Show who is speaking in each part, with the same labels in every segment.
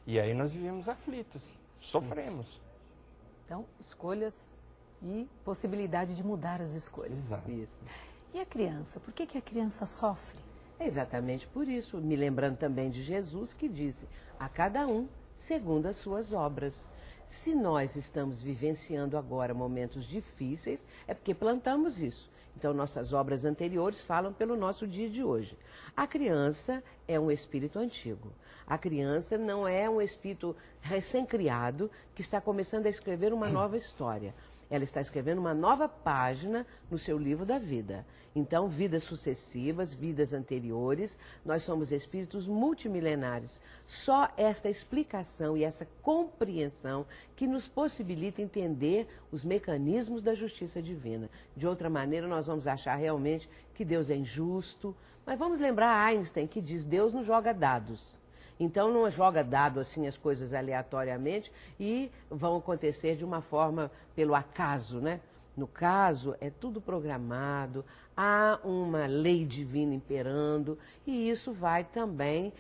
Speaker 1: E aí nós vivemos aflitos, sofremos.
Speaker 2: Então, escolhas e possibilidade de mudar as escolhas.
Speaker 1: Exato.
Speaker 3: Isso.
Speaker 2: E a criança? Por que a criança sofre?
Speaker 3: É exatamente por isso, me lembrando também de Jesus que disse, a cada um segundo as suas obras. Se nós estamos vivenciando agora momentos difíceis, é porque plantamos isso. Então, nossas obras anteriores falam pelo nosso dia de hoje. A criança é um espírito antigo. A criança não é um espírito recém-criado que está começando a escrever uma nova história. Ela está escrevendo uma nova página no seu livro da vida. Então, vidas sucessivas, vidas anteriores, nós somos espíritos multimilenares. Só essa explicação e essa compreensão que nos possibilita entender os mecanismos da justiça divina. De outra maneira, nós vamos achar realmente que Deus é injusto. Mas vamos lembrar Einstein, que diz, Deus não joga dados. Então não joga dado assim as coisas aleatoriamente e vão acontecer de uma forma pelo acaso, né? No caso, é tudo programado, há uma lei divina imperando e isso vai também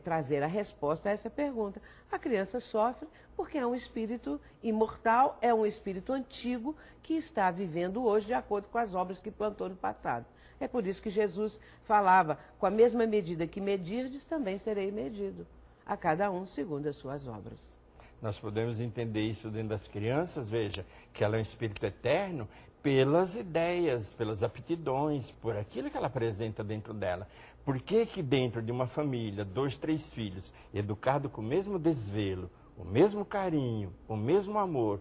Speaker 3: trazer a resposta a essa pergunta. A criança sofre porque é um espírito imortal, é um espírito antigo que está vivendo hoje de acordo com as obras que plantou no passado. É por isso que Jesus falava, com a mesma medida que medirdes, também serei medido. A cada um segundo as suas obras.
Speaker 1: Nós podemos entender isso dentro das crianças, veja, que ela é um espírito eterno pelas ideias, pelas aptidões, por aquilo que ela apresenta dentro dela. Por que que dentro de uma família, 2, 3 filhos, educado com o mesmo desvelo, o mesmo carinho, o mesmo amor,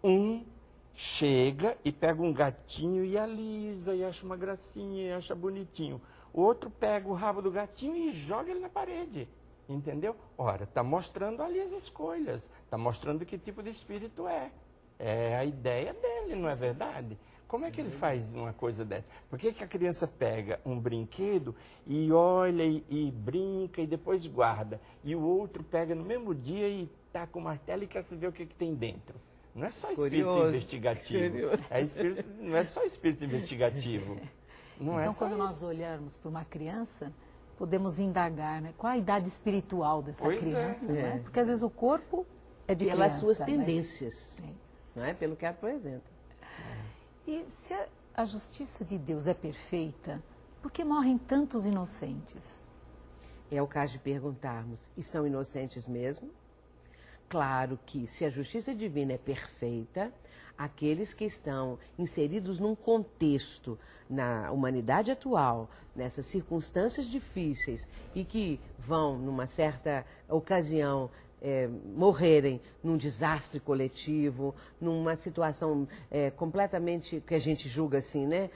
Speaker 1: um chega e pega um gatinho e alisa, e acha uma gracinha, e acha bonitinho. O outro pega o rabo do gatinho e joga ele na parede. Entendeu? Ora, está mostrando ali as escolhas, está mostrando que tipo de espírito é. É a ideia dele, não é verdade? Como é que ele faz uma coisa dessa? Por que que a criança pega um brinquedo e olha e brinca e depois guarda? E o outro pega no mesmo dia e taca o martelo e quer saber o que que tem dentro? Não é só espírito investigativo. Não é só espírito investigativo. Não
Speaker 2: então,
Speaker 1: é só
Speaker 2: quando nós olharmos para uma criança, podemos indagar, né? Qual a idade espiritual dessa criança, não é? Porque às vezes o corpo é de
Speaker 3: pelas
Speaker 2: criança.
Speaker 3: suas tendências,
Speaker 2: mas...
Speaker 3: não é? Pelo que ela apresenta.
Speaker 2: E se a justiça de Deus é perfeita, por que morrem tantos inocentes?
Speaker 3: É o caso de perguntarmos, e são inocentes mesmo? Claro que, se a justiça divina é perfeita, aqueles que estão inseridos num contexto, na humanidade atual, nessas circunstâncias difíceis, e que vão, numa certa ocasião, morrerem num desastre coletivo, numa situação completamente, que a gente julga assim, né,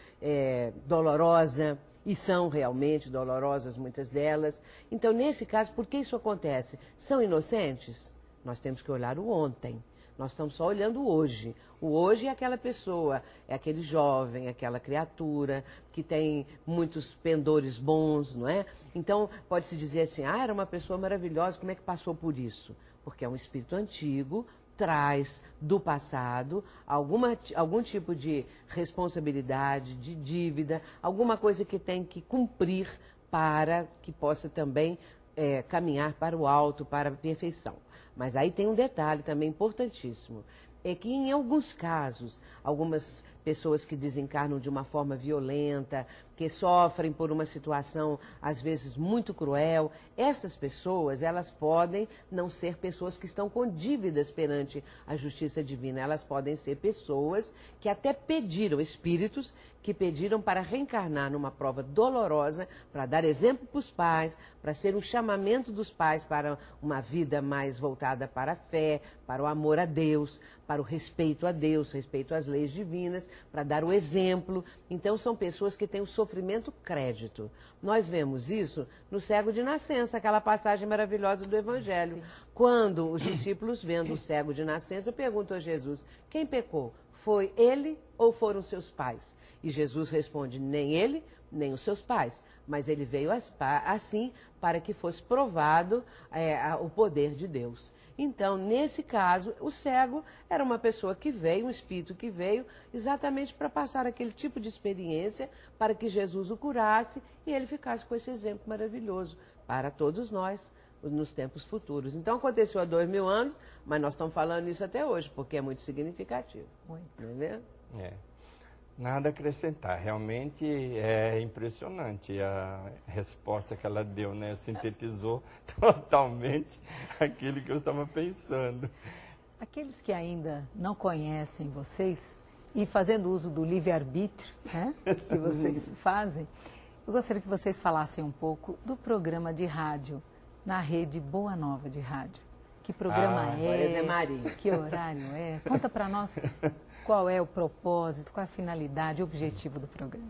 Speaker 3: dolorosa, e são realmente dolorosas muitas delas. Então, nesse caso, por que isso acontece? São inocentes? Nós temos que olhar o ontem. Nós estamos só olhando o hoje. O hoje é aquela pessoa, é aquele jovem, aquela criatura que tem muitos pendores bons, não é? Então, pode-se dizer assim, era uma pessoa maravilhosa, como é que passou por isso? Porque é um espírito antigo, traz do passado algum tipo de responsabilidade, de dívida, alguma coisa que tem que cumprir para que possa também caminhar para o alto, para a perfeição. Mas aí tem um detalhe também importantíssimo, é que em alguns casos, algumas pessoas que desencarnam de uma forma violenta, que sofrem por uma situação às vezes muito cruel, essas pessoas, elas podem não ser pessoas que estão com dívidas perante a justiça divina, elas podem ser pessoas que até pediram, espíritos que pediram para reencarnar numa prova dolorosa, para dar exemplo para os pais, para ser um chamamento dos pais para uma vida mais voltada para a fé, para o amor a Deus, para o respeito a Deus, respeito às leis divinas, para dar o exemplo. Então são pessoas que têm o sofrimento crédito. Nós vemos isso no cego de nascença, aquela passagem maravilhosa do Evangelho. Sim. Quando os discípulos, vendo o cego de nascença, perguntam a Jesus, quem pecou? Foi ele ou foram seus pais? E Jesus responde, nem ele, nem os seus pais. Mas ele veio assim para que fosse provado o poder de Deus. Então, nesse caso, o cego era uma pessoa que veio, um espírito que veio, exatamente para passar aquele tipo de experiência, para que Jesus o curasse e ele ficasse com esse exemplo maravilhoso para todos nós, nos tempos futuros. Então aconteceu há 2000 anos, mas nós estamos falando isso até hoje, porque é muito significativo.
Speaker 2: Muito.
Speaker 3: Não é mesmo?
Speaker 1: Nada a acrescentar, realmente é impressionante a resposta que ela deu, né? Sintetizou totalmente aquilo que eu estava pensando.
Speaker 2: Aqueles que ainda não conhecem vocês, e fazendo uso do livre-arbítrio, né, que vocês fazem, eu gostaria que vocês falassem um pouco do programa de rádio na rede Boa Nova de Rádio. Que programa que horário é? Conta para nós qual é o propósito, qual é a finalidade, o objetivo do programa.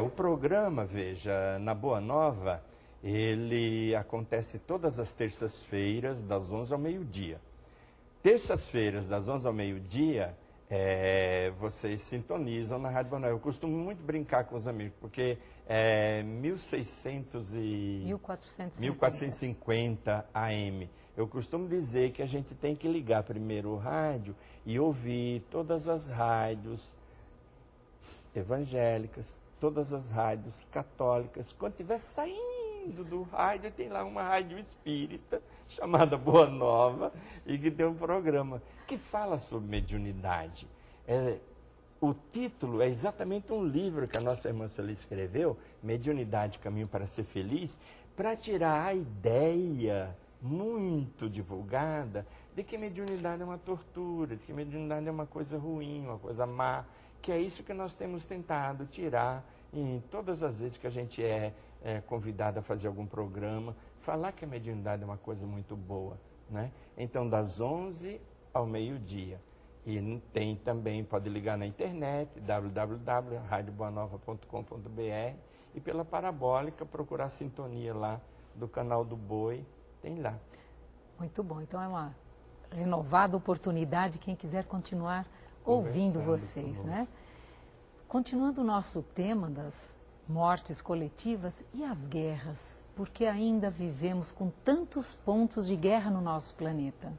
Speaker 1: O programa, veja, na Boa Nova, ele acontece todas as terças-feiras, das 11 ao meio-dia. Terças-feiras, das 11 ao meio-dia, vocês sintonizam na Rádio Boa Nova. Eu costumo muito brincar com os amigos, porque é 1450 AM. Eu costumo dizer que a gente tem que ligar primeiro o rádio e ouvir todas as rádios evangélicas, todas as rádios católicas. Quando estiver saindo do rádio, tem lá uma rádio espírita, chamada Boa Nova, e que tem um programa que fala sobre mediunidade. O título é exatamente um livro que a nossa irmã Sueli escreveu, Mediunidade, Caminho para Ser Feliz, para tirar a ideia muito divulgada de que mediunidade é uma tortura, de que mediunidade é uma coisa ruim, uma coisa má, que é isso que nós temos tentado tirar em todas as vezes que a gente é convidado a fazer algum programa, falar que a mediunidade é uma coisa muito boa, né? Então, das 11 ao meio-dia. E tem também, pode ligar na internet, www.radioboanova.com.br, e pela parabólica procurar a sintonia lá do canal do Boi, tem lá.
Speaker 2: Muito bom, então é uma renovada oportunidade, quem quiser continuar ouvindo vocês, né? Continuando o nosso tema das mortes coletivas e as guerras, porque ainda vivemos com tantos pontos de guerra no nosso planeta.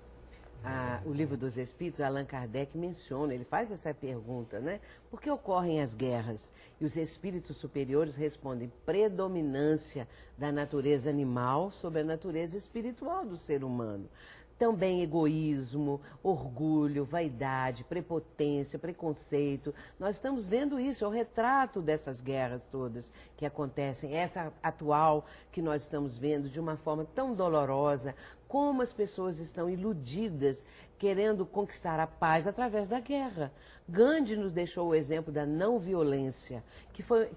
Speaker 3: O Livro dos Espíritos, Allan Kardec menciona, ele faz essa pergunta, né? Por que ocorrem as guerras? E os espíritos superiores respondem: predominância da natureza animal sobre a natureza espiritual do ser humano. Também egoísmo, orgulho, vaidade, prepotência, preconceito. Nós estamos vendo isso, é o retrato dessas guerras todas que acontecem. Essa atual que nós estamos vendo de uma forma tão dolorosa, como as pessoas estão iludidas, querendo conquistar a paz através da guerra. Gandhi nos deixou o exemplo da não violência,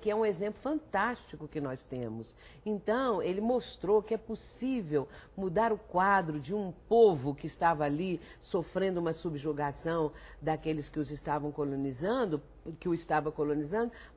Speaker 3: que é um exemplo fantástico que nós temos. Então, ele mostrou que é possível mudar o quadro de um povo que estava ali sofrendo uma subjugação daqueles que os estavam colonizando,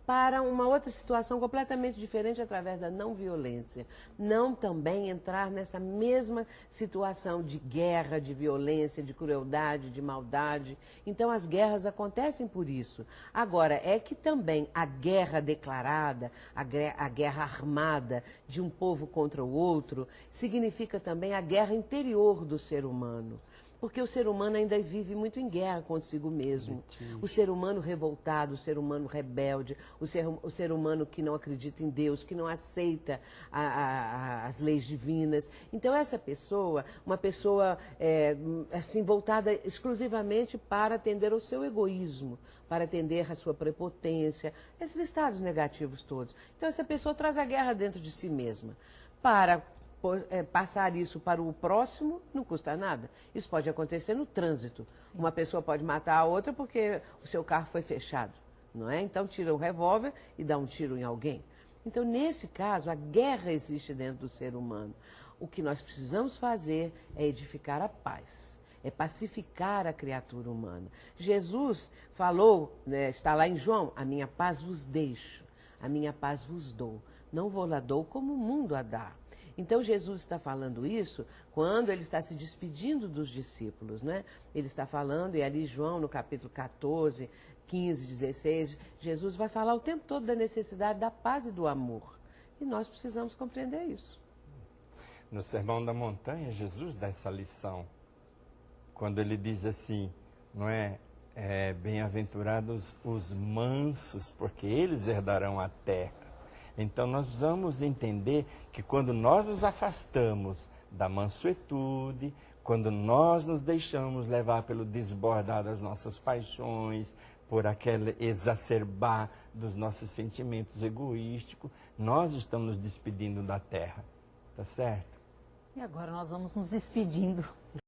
Speaker 3: para uma outra situação completamente diferente através da não violência. Não também entrar nessa mesma situação de guerra, de violência, de crueldade, de maldade. Então as guerras acontecem por isso. Agora, é que também a guerra declarada, a guerra armada de um povo contra o outro, significa também a guerra interior do ser humano. Porque o ser humano ainda vive muito em guerra consigo mesmo. O ser humano revoltado, o ser humano rebelde, o ser humano que não acredita em Deus, que não aceita as leis divinas. Então essa pessoa, uma pessoa assim, voltada exclusivamente para atender ao seu egoísmo, para atender à sua prepotência, esses estados negativos todos. Então essa pessoa traz a guerra dentro de si mesma. Para passar isso para o próximo não custa nada. Isso pode acontecer no trânsito. Sim. Uma pessoa pode matar a outra porque o seu carro foi fechado, não é? Então tira um revólver e dá um tiro em alguém. Então, nesse caso, a guerra existe dentro do ser humano. O que nós precisamos fazer é edificar a paz, é pacificar a criatura humana. Jesus falou, né, está lá em João: a minha paz vos deixo, a minha paz vos dou. Não vou lá dou como o mundo a dá. Então, Jesus está falando isso quando ele está se despedindo dos discípulos, né? Ele está falando, e ali João, no capítulo 14, 15, 16, Jesus vai falar o tempo todo da necessidade da paz e do amor. E nós precisamos compreender isso.
Speaker 1: No Sermão da Montanha, Jesus dá essa lição. Quando ele diz assim, não é? Bem-aventurados os mansos, porque eles herdarão a terra. Então, nós precisamos entender que quando nós nos afastamos da mansuetude, quando nós nos deixamos levar pelo desbordar das nossas paixões, por aquele exacerbar dos nossos sentimentos egoísticos, nós estamos nos despedindo da terra, tá certo?
Speaker 2: E agora nós vamos nos despedindo